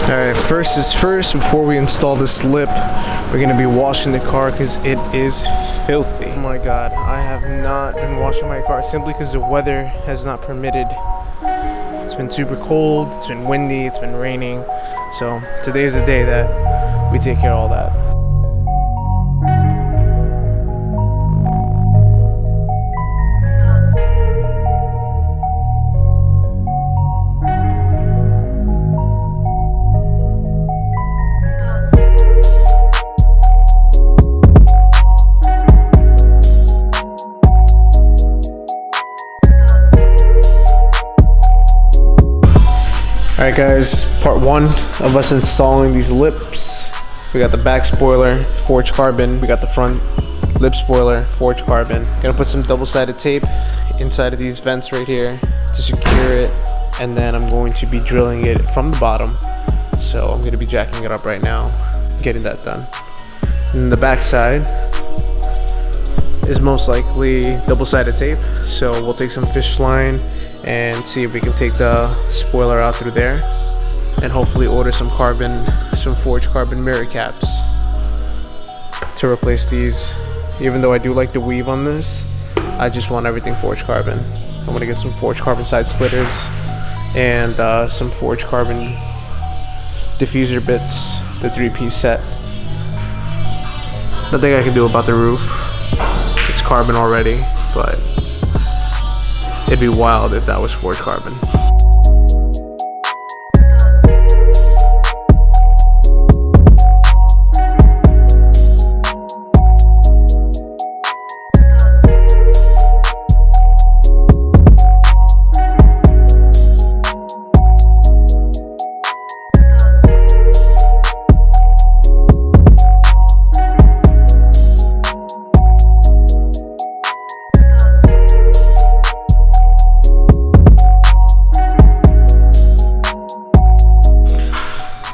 Alright, first is first, before we install this lip, we're gonna be washing the car because it is filthy. Oh my god, I have not been washing my car simply because the weather has not permitted. It's been super cold, it's been windy, it's been raining. So today is the day that we take care of all that. Alright guys, part one of us installing these lips. We got the back spoiler, forged carbon. We got the front lip spoiler, forged carbon. Gonna put some double-sided tape inside of these vents right here to secure it. And then I'm going to be drilling it from the bottom. So I'm gonna be jacking it up right now, getting that done. And the back side is most likely double-sided tape. So we'll take some fish line and see if we can take the spoiler out through there and hopefully order some forged carbon mirror caps to replace these. Even though I do like the weave on this, I just want everything forged carbon. I'm gonna get some forged carbon side splitters and some forged carbon diffuser bits, the 3-piece set. Nothing I can do about the roof. It's carbon already, but it'd be wild if that was forged carbon.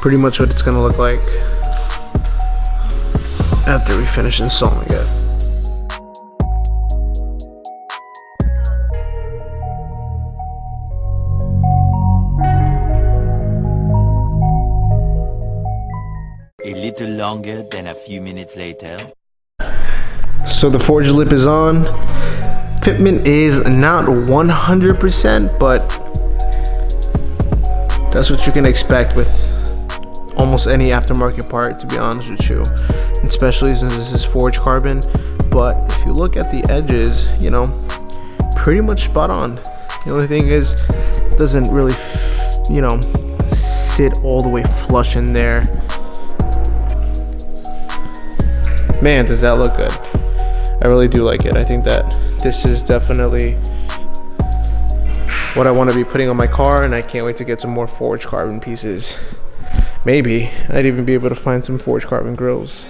Pretty much what it's gonna look like after we finish installing it. A little longer than a few minutes later. So the forged lip is on. Fitment is not 100%, but that's what you can expect with almost any aftermarket part, to be honest with you, especially since this is forged carbon. But if you look at the edges, you know, pretty much spot on. The only thing is, it doesn't really, you know, sit all the way flush in there. Man, does that look good. I really do like it. I think that this is definitely what I want to be putting on my car, and I can't wait to get some more forged carbon pieces. Maybe I'd even be able to find some forged carbon grills.